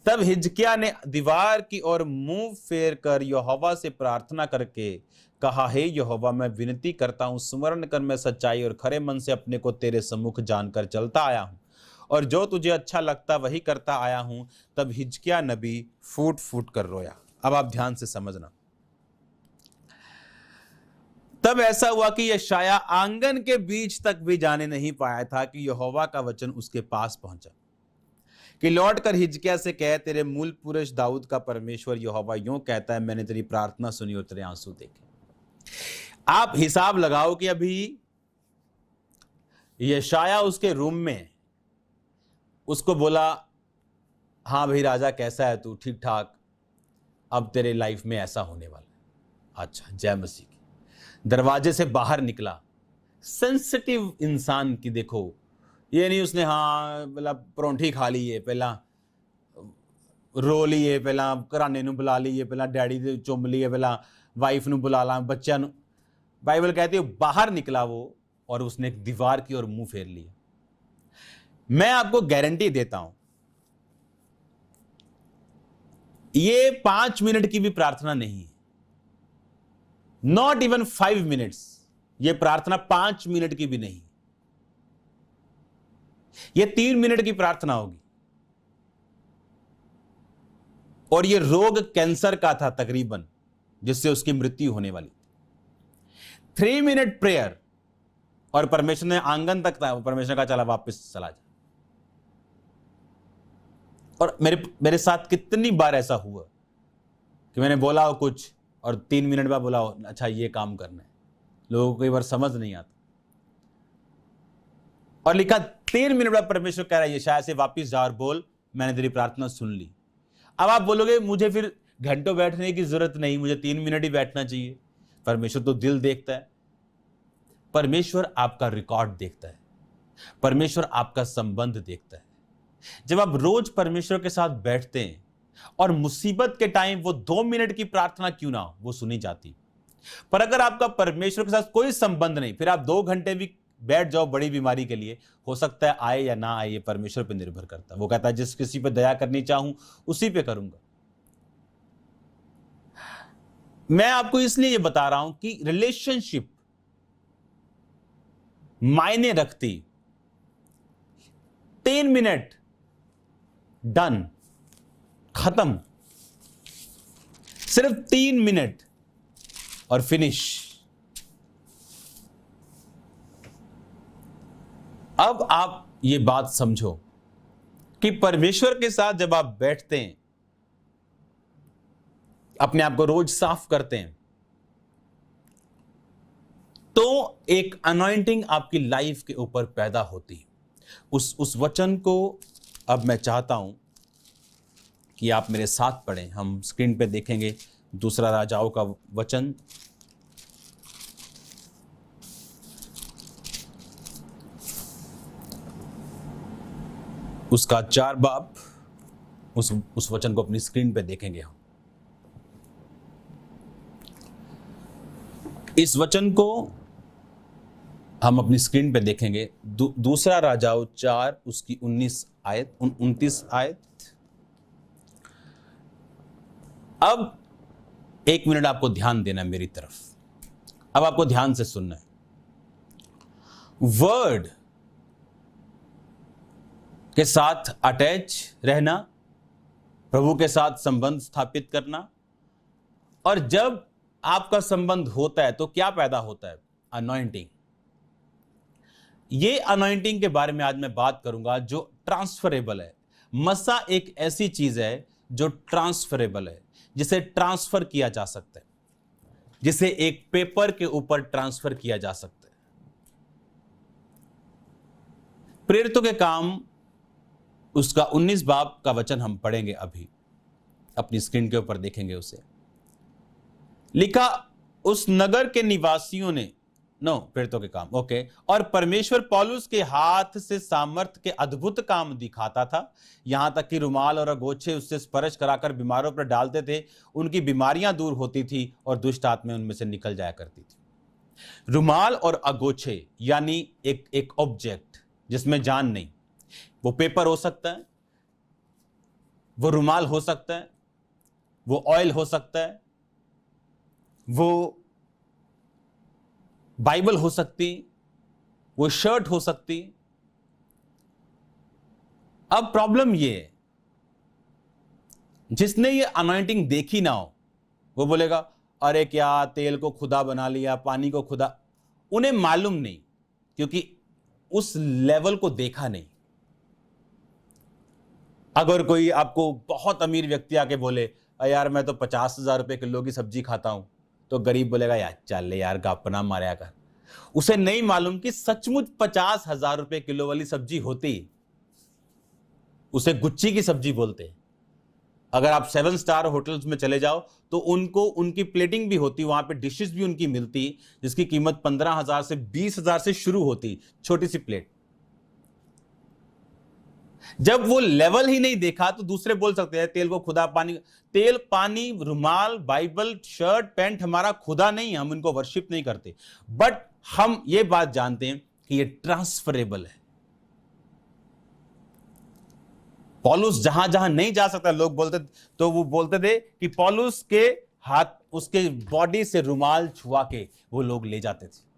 तब हिजकिय्याह ने दीवार की ओर मुंह फेर कर यहोवा से प्रार्थना करके कहा, हे यहोवा, मैं विनती करता हूं, स्मरण कर मैं सच्चाई और खरे मन से अपने को तेरे सम्मुख जानकर चलता आया हूं, और जो तुझे अच्छा लगता वही करता आया हूं। तब हिजकिय्याह नबी फूट फूट कर रोया। अब आप ध्यान से समझना। तब ऐसा हुआ कि यशायाह आंगन के बीच तक भी जाने नहीं पाया था कि यहोवा का वचन उसके पास पहुंचा कि लौट कर हिजकिय्याह से कह, तेरे मूल पुरुष दाऊद का परमेश्वर यहोवा यूं कहता है, मैंने तेरी प्रार्थना सुनी और तेरे आंसू देखे। आप हिसाब लगाओ कि अभी यशायाह उसके रूम में, उसको बोला, हाँ भाई राजा कैसा है तू? ठीक ठाक, अब तेरे लाइफ में ऐसा होने वाला है। अच्छा, जय मसीह की। दरवाजे से बाहर निकला, सेंसिटिव इंसान की देखो, ये नहीं उसने हाँ पहला परौंठी खा ली है, पहला रो ली है, पहला घराने नूं बुला ली है, पहला डैडी दे चुम ली है, पहला वाइफ नूं बुला ला, बच्चा नूं। बाइबल कहती है बाहर निकला वो, और उसने एक दीवार की ओर मुंह फेर लिया। मैं आपको गारंटी देता हूं, ये 5 मिनट की भी प्रार्थना नहीं है, नॉट इवन 5 मिनट्स। ये प्रार्थना 5 मिनट की भी नहीं, ये 3 मिनट की प्रार्थना होगी। और ये रोग कैंसर का था तकरीबन, जिससे उसकी मृत्यु होने वाली। 3 मिनट प्रेयर, और परमेश्वर ने आंगन तक था, परमेश्वर का चला वापस चला जा। और मेरे साथ कितनी बार ऐसा हुआ कि मैंने बोला हो कुछ और 3 मिनट बाद बोला हो अच्छा ये काम करना है। लोगों को कई बार समझ नहीं आता, और लिखा 3 मिनट बाद परमेश्वर कह रहा है ये शायद से वापिस जा और बोल मैंने तेरी प्रार्थना सुन ली। अब आप बोलोगे मुझे फिर घंटों बैठने की जरूरत नहीं, मुझे 3 मिनट ही बैठना चाहिए। परमेश्वर तो दिल देखता है, परमेश्वर आपका रिकॉर्ड देखता है, परमेश्वर आपका संबंध देखता है। जब आप रोज परमेश्वर के साथ बैठते हैं और मुसीबत के टाइम वो 2 मिनट की प्रार्थना क्यों ना हो वो सुनी जाती। पर अगर आपका परमेश्वर के साथ कोई संबंध नहीं, फिर आप 2 घंटे भी बैठ जाओ बड़ी बीमारी के लिए, हो सकता है आए या ना आए, ये परमेश्वर पर निर्भर करता है। वो कहता है जिस किसी पे दया करनी चाहूं उसी पे करूंगा। मैं आपको इसलिए ये बता रहा हूं कि रिलेशनशिप मायने रखती। 3 मिनट डन, खत्म, सिर्फ 3 मिनट और फिनिश। अब आप ये बात समझो कि परमेश्वर के साथ जब आप बैठते हैं, अपने आप को रोज साफ करते हैं, तो एक अनॉइंटिंग आपकी लाइफ के ऊपर पैदा होती है। उस वचन को अब मैं चाहता हूं कि आप मेरे साथ पढ़ें। हम स्क्रीन पे देखेंगे दूसरा राजाओं का वचन, उसका 4 बाब, उस वचन को अपनी स्क्रीन पे देखेंगे हम। इस वचन को हम अपनी स्क्रीन पे देखेंगे। दूसरा राजाओं 4 उसकी 29 आयत 29 आयत। अब 1 मिनट आपको ध्यान देना है मेरी तरफ। अब आपको ध्यान से सुनना है। वर्ड के साथ अटैच रहना, प्रभु के साथ संबंध स्थापित करना, और जब आपका संबंध होता है तो क्या पैदा होता है? अनॉइंटिंग। ये अनॉइंटिंग के बारे में आज मैं बात करूंगा जो ट्रांसफरेबल है। मसा एक ऐसी चीज है जो ट्रांसफरेबल है, जिसे ट्रांसफर किया जा सकता है, जिसे एक पेपर के ऊपर ट्रांसफर किया जा सकता है। प्रेरितों के काम उसका 19 बाब का वचन हम पढ़ेंगे, अभी अपनी स्क्रीन के ऊपर देखेंगे उसे। लिखा उस नगर के निवासियों ने, प्रेरितों के काम, ओके। और परमेश्वर पौलुस के हाथ से सामर्थ के अद्भुत काम दिखाता था, यहां तक कि रुमाल और अगोछे उससे स्पर्श कराकर बीमारों पर डालते थे, उनकी बीमारियां दूर होती थी और दुष्ट आत्माएं उनमें से निकल जाया करती थी। रुमाल और अगोछे यानी एक ऑब्जेक्ट जिसमें जान नहीं। वो पेपर हो सकता है, वो रुमाल हो सकता है, वो ऑयल हो सकता है, वो बाइबल हो सकती, वो शर्ट हो सकती। अब प्रॉब्लम ये है, जिसने ये अनॉइंटिंग देखी ना हो वो बोलेगा अरे क्या तेल को खुदा बना लिया, पानी को खुदा। उन्हें मालूम नहीं, क्योंकि उस लेवल को देखा नहीं। अगर कोई आपको बहुत अमीर व्यक्ति आके बोले यार मैं तो 50,000 रुपए किलो की सब्जी खाता हूं, तो गरीब बोलेगा यार चल यार गापना मारा कर। उसे नहीं मालूम कि सचमुच 50,000 रुपए किलो वाली सब्जी होती, उसे गुच्ची की सब्जी बोलते हैं। अगर आप 7 स्टार होटल्स में चले जाओ तो उनको उनकी प्लेटिंग भी होती, वहां पे डिशेस भी उनकी मिलती, जिसकी कीमत 15,000 से 20,000 से शुरू होती, छोटी सी प्लेट। जब वो लेवल ही नहीं देखा तो दूसरे बोल सकते हैं तेल को खुदा, पानी, तेल पानी रुमाल बाइबल शर्ट पैंट हमारा खुदा नहीं है, हम इनको वर्शिप नहीं करते। बट हम ये बात जानते हैं कि ये ट्रांसफरेबल है। पौलुस जहां जहां नहीं जा सकता लोग बोलते, तो वो बोलते थे कि पौलुस के हाथ, उसके बॉडी से रुमाल छुआ के वो लोग ले जाते थे।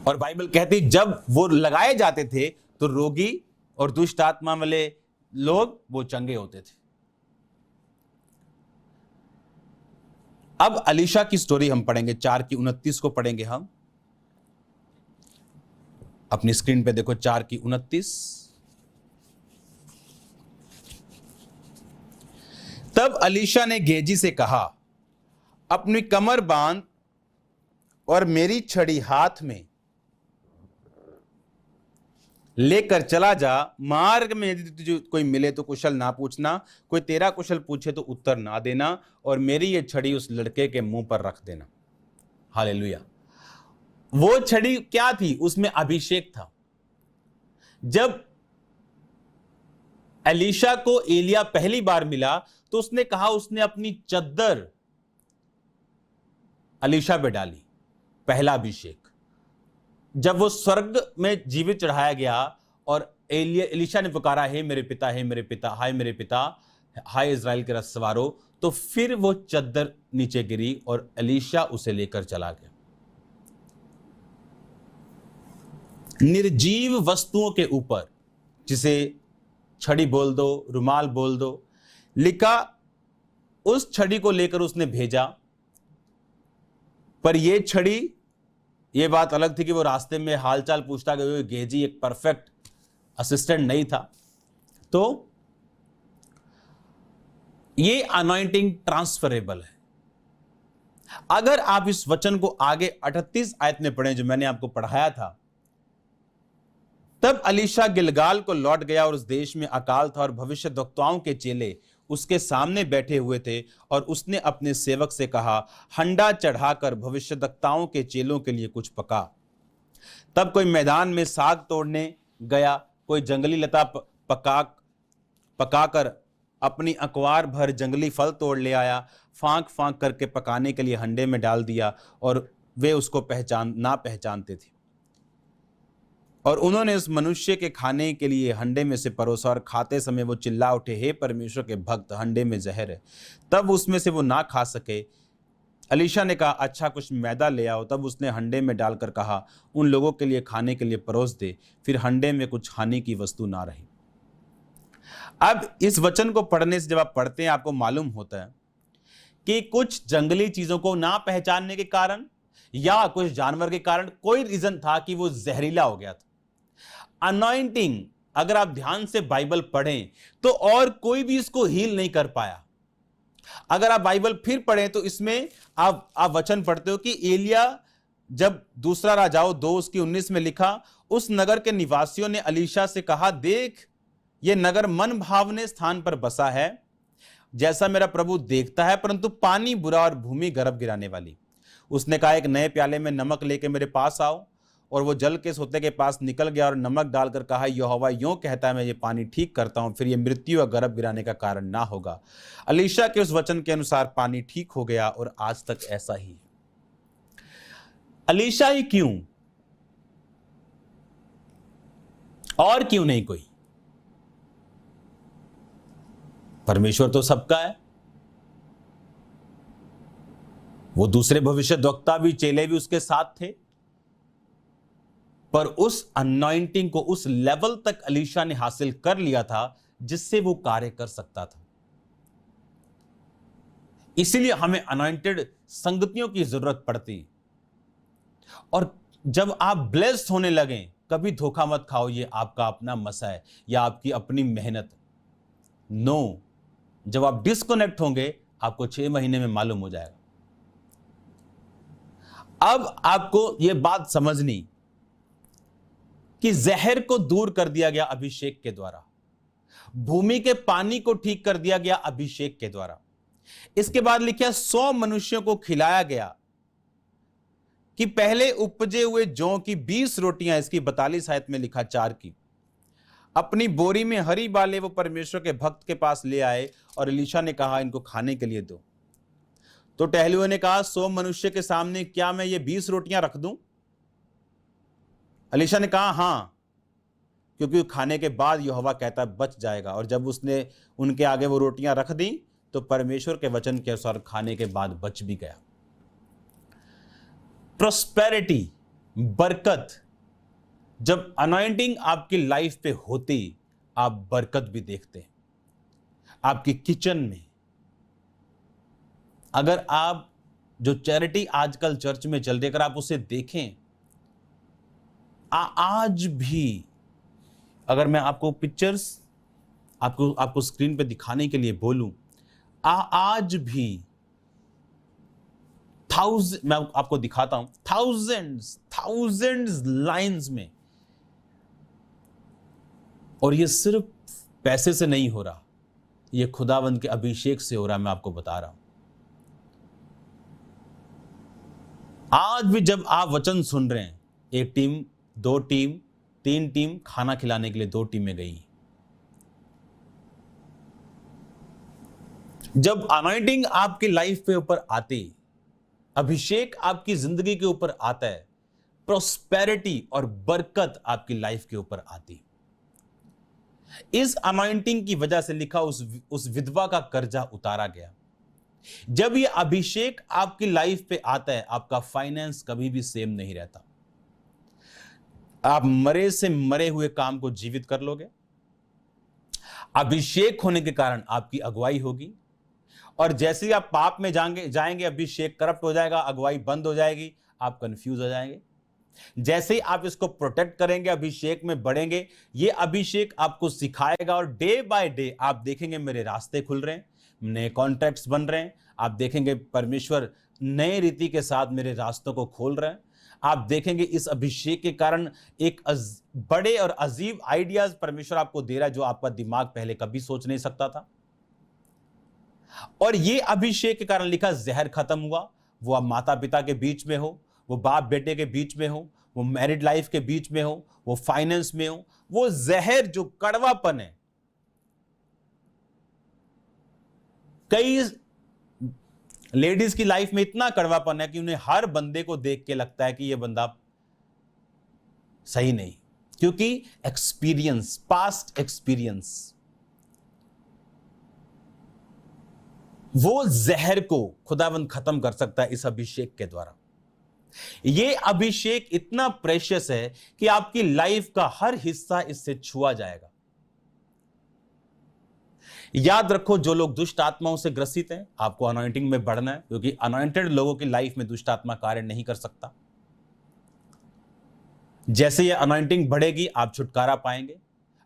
और बाइबल कहती जब वो लगाए जाते थे तो रोगी और दुष्ट आत्मा वाले लोग वो चंगे होते थे। अब अलीशा की स्टोरी हम पढ़ेंगे, 4:29 को पढ़ेंगे हम। अपनी स्क्रीन पे देखो 4:29। तब अलीशा ने गेजी से कहा, अपनी कमर बांध और मेरी छड़ी हाथ में लेकर चला जा। मार्ग में यदि तुझे कोई मिले तो कुशल ना पूछना, कोई तेरा कुशल पूछे तो उत्तर ना देना, और मेरी ये छड़ी उस लड़के के मुंह पर रख देना। हालेलुया। वो छड़ी क्या थी? उसमें अभिषेक था। जब एलीशा को एलिया पहली बार मिला तो उसने कहा, उसने अपनी चद्दर एलीशा पे डाली, पहला अभिषेक। जब वो स्वर्ग में जीवित चढ़ाया गया और एलीशा ने पुकारा, हे मेरे पिता, हे मेरे पिता, हाय मेरे पिता, हाय इजराइल के रथसवारों, तो फिर वो चद्दर नीचे गिरी और एलीशा उसे लेकर चला गया। निर्जीव वस्तुओं के ऊपर, जिसे छड़ी बोल दो, रुमाल बोल दो, लिखा, उस छड़ी को लेकर उसने भेजा। पर यह छड़ी, यह बात अलग थी कि वो रास्ते में हालचाल पूछता गया। गेजी एक परफेक्ट असिस्टेंट नहीं था। तो ये अनॉइंटिंग ट्रांसफरेबल है। अगर आप इस वचन को आगे 38 आयत में पढ़ें जो मैंने आपको पढ़ाया था, तब एलीशा गिलगाल को लौट गया और उस देश में अकाल था और भविष्यद्वक्ताओं के चेले उसके सामने बैठे हुए थे, और उसने अपने सेवक से कहा, हंडा चढ़ाकर भविष्यद्वक्ताओं के चेलों के लिए कुछ पका। तब कोई मैदान में साग तोड़ने गया, कोई जंगली लता पकाकर अपनी अकवार भर जंगली फल तोड़ ले आया, फांक फांक करके पकाने के लिए हंडे में डाल दिया, और वे उसको पहचानते थे। और उन्होंने उस मनुष्य के खाने के लिए हंडे में से परोसा, और खाते समय वो चिल्ला उठे, हे परमेश्वर के भक्त, हंडे में जहर है। तब उसमें से वो ना खा सके। एलीशा ने कहा, अच्छा कुछ मैदा ले आओ। तब उसने हंडे में डालकर कहा, उन लोगों के लिए खाने के लिए परोस दे। फिर हंडे में कुछ खाने की वस्तु ना रही। अब इस वचन को पढ़ने से जब आप पढ़ते हैं, आपको मालूम होता है कि कुछ जंगली चीजों को ना पहचानने के कारण या कुछ जानवर के कारण कोई रीजन था कि वो जहरीला हो गया था। अनॉइंटिंग, अगर आप ध्यान से बाइबल पढ़ें तो और कोई भी इसको हील नहीं कर पाया। अगर आप बाइबल फिर पढ़ें तो इसमें आप वचन पढ़ते हो कि एलिया, जब दूसरा राजाओं 2:19 में लिखा, उस नगर के निवासियों ने एलीशा से कहा, देख यह नगर मन भावने स्थान पर बसा है, जैसा मेरा प्रभु देखता है, परंतु पानी बुरा और भूमि गर्भ गिराने वाली। उसने कहा, एक नए प्याले में नमक लेके मेरे पास आओ। और वो जल के सोते के पास निकल गया और नमक डालकर कहा, यहोवा यूं कहता है, मैं ये पानी ठीक करता हूं, फिर ये मृत्यु और गर्भ गिराने का कारण ना होगा। एलीशा के उस वचन के अनुसार पानी ठीक हो गया, और आज तक ऐसा ही है। एलीशा ही क्यों, और क्यों नहीं कोई? परमेश्वर तो सबका है। वो दूसरे भविष्यद्वक्ता भी, चेले भी उसके साथ थे, पर उस अनॉइंटिंग को उस लेवल तक एलीशा ने हासिल कर लिया था जिससे वो कार्य कर सकता था। इसीलिए हमें अनॉइंटेड संगतियों की जरूरत पड़ती। और जब आप ब्लेस्ड होने लगे, कभी धोखा मत खाओ ये आपका अपना मसा है या आपकी अपनी मेहनत। नो, जब आप डिस्कनेक्ट होंगे आपको 6 महीने में मालूम हो जाएगा। अब आपको यह बात समझनी कि जहर को दूर कर दिया गया अभिषेक के द्वारा, भूमि के पानी को ठीक कर दिया गया अभिषेक के द्वारा। इसके बाद लिखा 100 मनुष्यों को खिलाया गया कि पहले उपजे हुए जौ की 20 रोटियां, इसकी 42 आयत में लिखा 4 की, अपनी बोरी में हरी बाले वो परमेश्वर के भक्त के पास ले आए, और एलीशा ने कहा, इनको खाने के लिए दो। तो टहलुओं ने कहा, 100 मनुष्य के सामने क्या मैं ये 20 रोटियां रख दूं? अलीशा ने कहा हाँ, क्योंकि खाने के बाद यहोवा कहता बच जाएगा। और जब उसने उनके आगे वो रोटियां रख दी तो परमेश्वर के वचन के अनुसार खाने के बाद बच भी गया। प्रोस्पेरिटी, बरकत, जब अनॉइंटिंग आपकी लाइफ पे होती, आप बरकत भी देखते हैं। आपकी किचन में, अगर आप जो चैरिटी आजकल चर्च में चल रही, अगर आप उसे देखें, आज भी अगर मैं आपको पिक्चर्स आपको स्क्रीन पे दिखाने के लिए बोलूं, आज भी मैं आपको दिखाता हूं, थाउजेंड्स लाइंस में। और ये सिर्फ पैसे से नहीं हो रहा, ये खुदावंद के अभिषेक से हो रहा, मैं आपको बता रहा हूं। आज भी जब आप वचन सुन रहे हैं, एक टीम, 2 टीम, 3 टीम खाना खिलाने के लिए 2 टीमें गई। जब अनॉइंटिंग आपकी लाइफ पे ऊपर आती, अभिषेक आपकी जिंदगी के ऊपर आता है, प्रोस्पेरिटी और बरकत आपकी लाइफ के ऊपर आती। इस अनॉइंटिंग की वजह से लिखा उस विधवा का कर्जा उतारा गया। जब ये अभिषेक आपकी लाइफ पे आता है, आपका फाइनेंस कभी भी सेम नहीं रहता। आप मरे से मरे हुए काम को जीवित कर लोगे। अभिषेक होने के कारण आपकी अगुवाई होगी, और जैसे ही आप पाप में जाएंगे, अभिषेक करप्ट हो जाएगा, अगुवाई बंद हो जाएगी, आप कंफ्यूज हो जाएंगे। जैसे ही आप इसको प्रोटेक्ट करेंगे, अभिषेक में बढ़ेंगे, ये अभिषेक आपको सिखाएगा, और डे बाय डे आप देखेंगे मेरे रास्ते खुल रहे हैं, नए कॉन्ट्रैक्ट्स बन रहे हैं। आप देखेंगे परमेश्वर नए रीति के साथ मेरे रास्तों को खोल रहे हैं। आप देखेंगे इस अभिषेक के कारण एक बड़े और अजीब आइडियाज परमेश्वर आपको दे रहा है, जो आपका दिमाग पहले कभी सोच नहीं सकता था। और ये अभिषेक के कारण लिखा, जहर खत्म हुआ। वो आप माता पिता के बीच में हो, वो बाप बेटे के बीच में हो, वो मैरिड लाइफ के बीच में हो, वो फाइनेंस में हो, वो जहर जो कड़वापन है। कई लेडीज की लाइफ में इतना कड़वापन है कि उन्हें हर बंदे को देख के लगता है कि ये बंदा सही नहीं, क्योंकि एक्सपीरियंस, पास्ट एक्सपीरियंस वो जहर को खुदावंद खत्म कर सकता है इस अभिषेक के द्वारा। ये अभिषेक इतना प्रेशियस है कि आपकी लाइफ का हर हिस्सा इससे छुआ जाएगा। याद रखो, जो लोग दुष्ट आत्माओं से ग्रसित हैं, आपको अनॉइंटिंग में बढ़ना है, क्योंकि अनॉइंटेड लोगों की लाइफ में दुष्ट आत्मा कार्य नहीं कर सकता। जैसे ये अनॉइंटिंग बढ़ेगी, आप छुटकारा पाएंगे,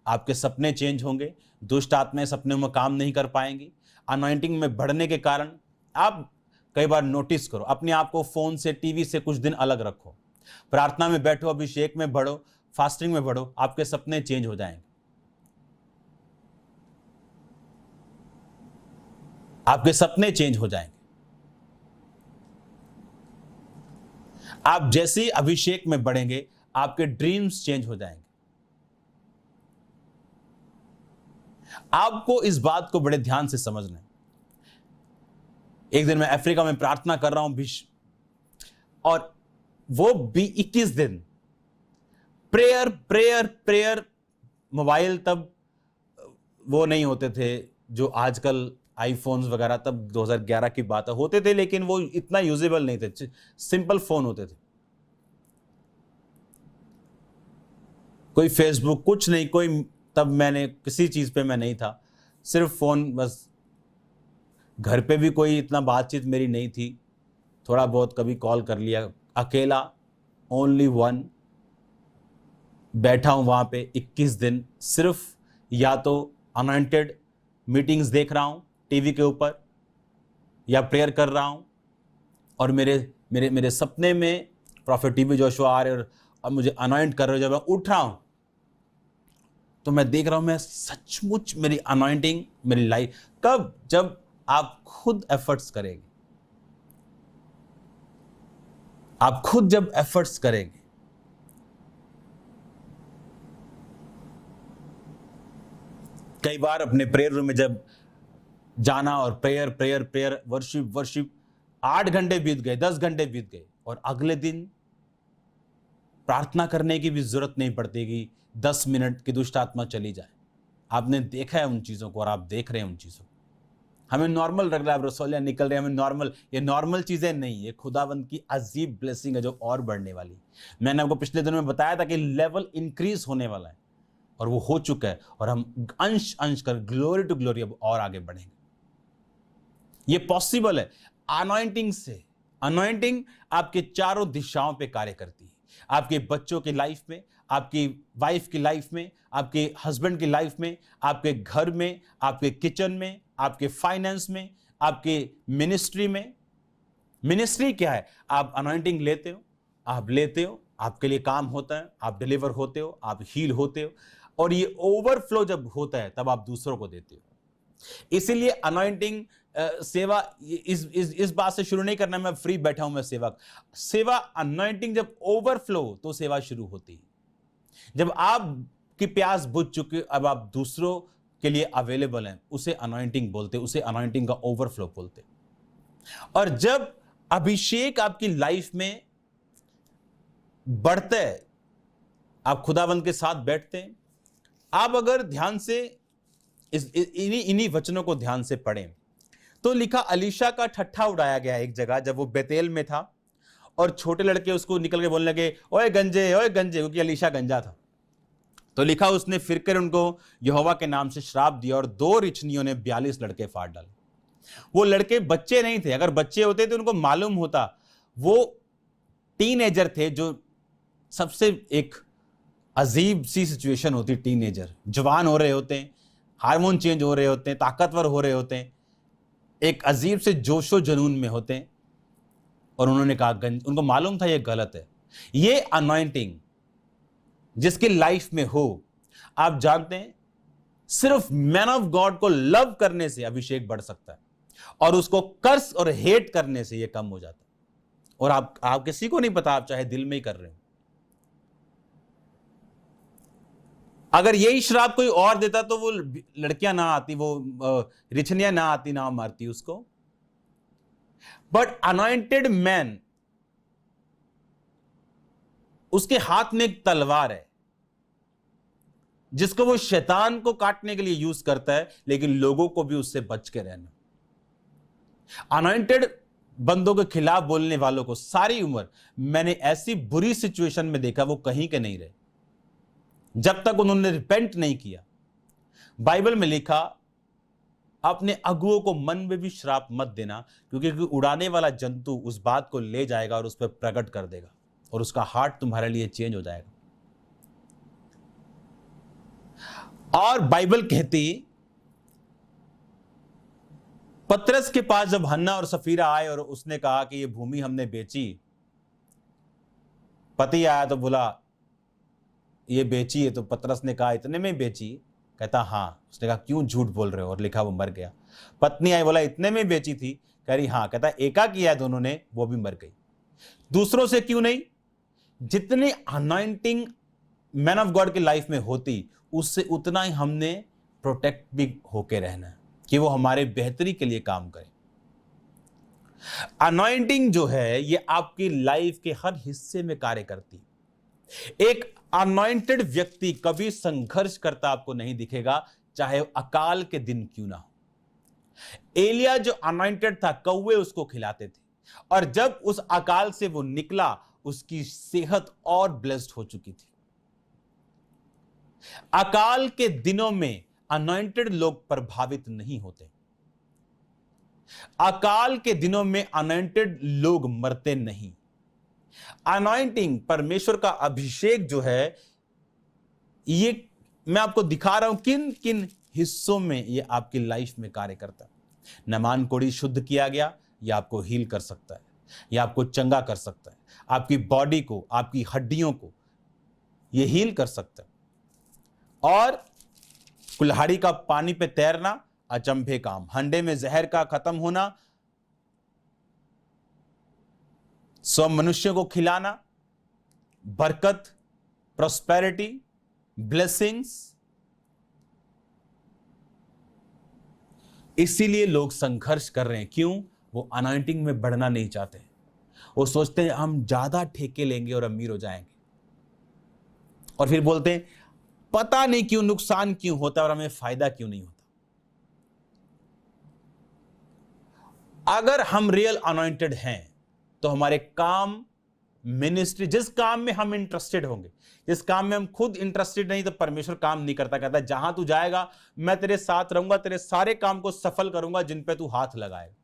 आपके सपने चेंज होंगे, दुष्ट आत्माएं सपने में काम नहीं कर पाएंगी। अनॉइंटिंग में बढ़ने के कारण आप कई बार नोटिस करो, अपने आप को फोन से, टीवी से कुछ दिन अलग रखो, प्रार्थना में बैठो, अभिषेक में बढ़ो, फास्टिंग में बढ़ो, आपके सपने चेंज हो जाएंगे। आपके सपने चेंज हो जाएंगे। आप जैसे ही अभिषेक में बढ़ेंगे, आपके ड्रीम्स चेंज हो जाएंगे। आपको इस बात को बड़े ध्यान से समझना है। एक दिन मैं अफ्रीका में प्रार्थना कर रहा हूं और वो भी 21 दिन प्रेयर प्रेयर प्रेयर। मोबाइल तब वो नहीं होते थे जो आजकल आईफोन्स वगैरह, तब 2011 की बात है, होते थे, लेकिन वो इतना यूजेबल नहीं थे, सिंपल फोन होते थे, कोई फेसबुक कुछ नहीं, कोई तब मैंने किसी चीज पे मैं नहीं था, सिर्फ फोन बस। घर पे भी कोई इतना बातचीत मेरी नहीं थी, थोड़ा बहुत कभी कॉल कर लिया, अकेला, ओनली वन, बैठा हूं वहां पे 21 दिन, सिर्फ या तो अनॉइंटेड मीटिंग्स देख रहा हूं टीवी के ऊपर, या प्रेयर कर रहा हूं, और मेरे मेरे मेरे सपने में प्रॉफेट टीबी जोशुआ आ रहे और अब मुझे अनॉइंट कर रहे हो। जब मैं उठ रहा हूं तो मैं देख रहा हूं मैं सचमुच मेरी अनॉइंटिंग मेरी लाइफ कब, जब आप खुद एफर्ट्स करेंगे, आप खुद जब एफर्ट्स करेंगे। कई बार अपने प्रेयर रूम में जब जाना और prayer prayer prayer, worship worship, 8 घंटे बीत गए, 10 घंटे बीत गए, और अगले दिन प्रार्थना करने की भी जरूरत नहीं पड़ती कि 10 मिनट की दुष्ट आत्मा चली जाए। आपने देखा है उन चीज़ों को और आप देख रहे हैं उन चीज़ों को। हमें नॉर्मल लग रहा है, रसोलियाँ निकल रहे हैं, हमें नॉर्मल, ये नॉर्मल चीज़ें नहीं, ये खुदावंद की अजीब ब्लेसिंग है जो और बढ़ने वाली है। मैंने आपको पिछले दिनों में बताया था कि लेवल इंक्रीज होने वाला है और वो हो चुका है, और हम अंश अंश कर ग्लोरी टू ग्लोरी अब और आगे बढ़ेंगे। ये पॉसिबल है अनॉइंटिंग से। अनॉइंटिंग आपके चारों दिशाओं पे कार्य करती है, आपके बच्चों की लाइफ में, आपकी वाइफ की लाइफ में, आपके हस्बैंड की लाइफ में, आपके घर में, आपके किचन में, आपके फाइनेंस में, आपके मिनिस्ट्री में। मिनिस्ट्री क्या है? आप अनॉइंटिंग लेते हो, आप लेते हो, आपके लिए काम होता है, आप डिलीवर होते हो, आप हील होते हो, और ये ओवरफ्लो जब होता है तब आप दूसरों को देते हो। इसीलिए अनॉइंटिंग सेवा इस बात से शुरू नहीं करना मैं फ्री बैठा हूं मैं सेवक। सेवा अनॉइंटिंग जब ओवरफ्लो तो सेवा शुरू होती है। जब आप की प्यास बुझ चुकी, अब आप दूसरों के लिए अवेलेबल हैं, उसे अनॉइंटिंग बोलते, उसे अनॉइंटिंग का ओवरफ्लो बोलते। और जब अभिषेक आपकी लाइफ में बढ़ता है, आप खुदावंद के साथ बैठते हैं। आप अगर ध्यान से इन्हीं वचनों को ध्यान से पढ़ें तो लिखा, अलीशा का ठट्ठा उड़ाया गया एक जगह जब वो बेतेल में था, और छोटे लड़के उसको निकल के बोलने लगे, ओए गंजे, ओए गंजे, क्योंकि अलीशा गंजा था। तो लिखा, उसने फिरकर उनको यहोवा के नाम से श्राप दिया और 2 रिछनियों ने 42 लड़के फाड़ डाले। वो लड़के बच्चे नहीं थे, अगर बच्चे होते तो उनको मालूम होता। वो टीनेजर थे, जो सबसे एक अजीब सी सिचुएशन होती। टीनेजर जवान हो रहे होते हैं, हार्मोन चेंज हो रहे होते हैं, ताकतवर हो रहे होते हैं, एक अजीब से जोशो जुनून में होते हैं, और उन्होंने कहा, उनको मालूम था ये गलत है। ये अनॉइंटिंग जिसकी लाइफ में हो, आप जानते हैं सिर्फ मैन ऑफ गॉड को लव करने से अभिषेक बढ़ सकता है, और उसको कर्स और हेट करने से ये कम हो जाता है। और आप किसी को नहीं पता, आप चाहे दिल में ही कर रहे हो। अगर यही श्राप कोई और देता तो वो लड़कियां ना आती, वो रिछनियां ना आती, ना मारती उसको। बट अनॉइंटेड मैन, उसके हाथ में एक तलवार है जिसको वो शैतान को काटने के लिए यूज करता है, लेकिन लोगों को भी उससे बच के रहना। अनॉइंटेड बंदों के खिलाफ बोलने वालों को सारी उम्र मैंने ऐसी बुरी सिचुएशन में देखा, वो कहीं के नहीं रहे जब तक उन्होंने रिपेंट नहीं किया। बाइबल में लिखा, अपने अगुओं को मन में भी श्राप मत देना, क्योंकि उड़ाने वाला जंतु उस बात को ले जाएगा और उस पर प्रकट कर देगा, और उसका हार्ट तुम्हारे लिए चेंज हो जाएगा। और बाइबल कहती, पतरस के पास जब हन्ना और सफीरा आए और उसने कहा कि ये भूमि हमने बेची, पति आया तो बोला ये बेची है, तो पतरस ने कहा इतने में बेची? कहता हाँ। उसने कहा क्यों झूठ बोल रहे हो? और लिखा वो मर गया। पत्नी आई, बोला इतने में बेची थी? कह रही हाँ। कहता एका किया है दोनों ने, वो भी मर गई। दूसरों से क्यों नहीं? जितनी अनॉइंटिंग मैन ऑफ गॉड की लाइफ में होती, उससे उतना ही हमने प्रोटेक्ट भी होके रहना है कि वो हमारे बेहतरी के लिए काम करे। अनॉइंटिंग जो है ये आपकी लाइफ के हर हिस्से में कार्य करती। एक अनॉइंटेड व्यक्ति कभी संघर्ष करता आपको नहीं दिखेगा, चाहे अकाल के दिन क्यों ना हो। एलिया जो अनॉइंटेड था, कौवे उसको खिलाते थे, और जब उस अकाल से वो निकला, उसकी सेहत और ब्लेस्ड हो चुकी थी। अकाल के दिनों में अनॉइंटेड लोग प्रभावित नहीं होते। अकाल के दिनों में अनॉइंटेड लोग मरते नहीं। अनॉइंटिंग, परमेश्वर का अभिषेक जो है, ये मैं आपको दिखा रहा हूं किन किन हिस्सों में ये आपकी लाइफ में कार्य करता है। नमान कोड़ी शुद्ध किया गया, ये आपको हील कर सकता है, ये आपको चंगा कर सकता है, आपकी बॉडी को, आपकी हड्डियों को ये हील कर सकता है। और कुल्हाड़ी का पानी पे तैरना अचंभे काम, हंडे में जहर का खत्म होना, सब मनुष्यों को खिलाना, बरकत, प्रॉस्पेरिटी, ब्लेसिंग्स। इसीलिए लोग संघर्ष कर रहे हैं। क्यों? वो अनॉइंटिंग में बढ़ना नहीं चाहते। वो सोचते हैं हम ज्यादा ठेके लेंगे और अमीर हो जाएंगे। और फिर बोलते हैं पता नहीं क्यों नुकसान क्यों होता है और हमें फायदा क्यों नहीं होता। अगर हम रियल अनॉइंटेड हैं तो हमारे काम, मिनिस्ट्री, जिस काम में हम इंटरेस्टेड होंगे, जिस काम में हम खुद इंटरेस्टेड नहीं तो परमेश्वर काम नहीं करता। कहता है जहां तू जाएगा मैं तेरे साथ रहूंगा, तेरे सारे काम को सफल करूंगा जिन पे तू हाथ लगाएगा।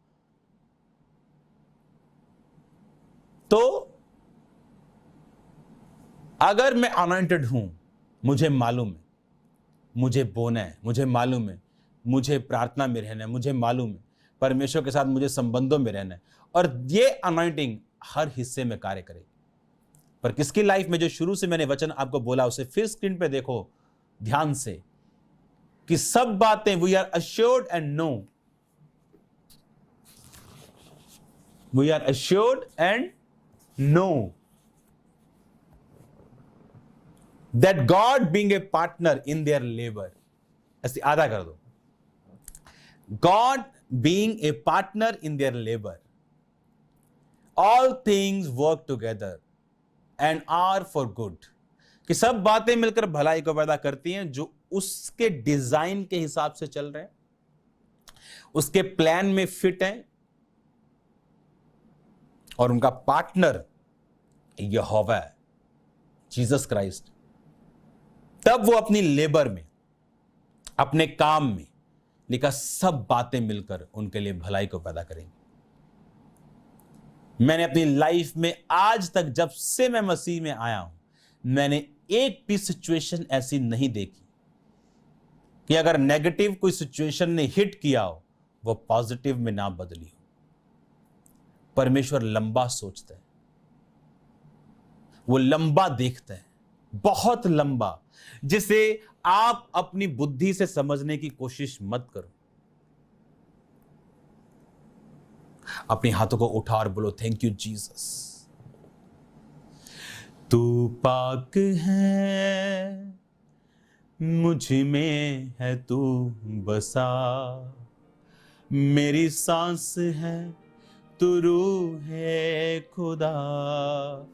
तो अगर मैं अनॉइंटेड हूं, मुझे मालूम है मुझे बोना है, मुझे मालूम है मुझे प्रार्थना में रहना है, मुझे मालूम है परमेश्वर के साथ मुझे संबंधों में रहना है, और ये अनॉइंटिंग हर हिस्से में कार्य करेगी। पर किसकी लाइफ में? जो शुरू से मैंने वचन आपको बोला उसे फिर स्क्रीन पे देखो ध्यान से, कि सब बातें we are assured and know, we are assured and know that God being a partner in their labor, ऐसे आधा कर दो, God being a partner in their labor, all things work together and are for good, कि सब बातें मिलकर भलाई को पैदा करती हैं जो उसके डिजाइन के हिसाब से चल रहे हैं, उसके प्लान में फिट हैं, और उनका पार्टनर यहोवा है, जीसस क्राइस्ट। तब वो अपनी लेबर में, अपने काम में लिखा सब बातें मिलकर उनके लिए भलाई को पैदा करेंगे। मैंने अपनी लाइफ में आज तक, जब से मैं मसीह में आया हूं, मैंने एक भी सिचुएशन ऐसी नहीं देखी कि अगर नेगेटिव कोई सिचुएशन ने हिट किया हो वो पॉजिटिव में ना बदली हो। परमेश्वर लंबा सोचता है, वो लंबा देखता है, बहुत लंबा, जिसे आप अपनी बुद्धि से समझने की कोशिश मत करो। अपने हाथों को उठा और बोलो थैंक यू जीसस। तू पाक है, मुझ में है तू बसा, मेरी सांस है तू रूह है खुदा।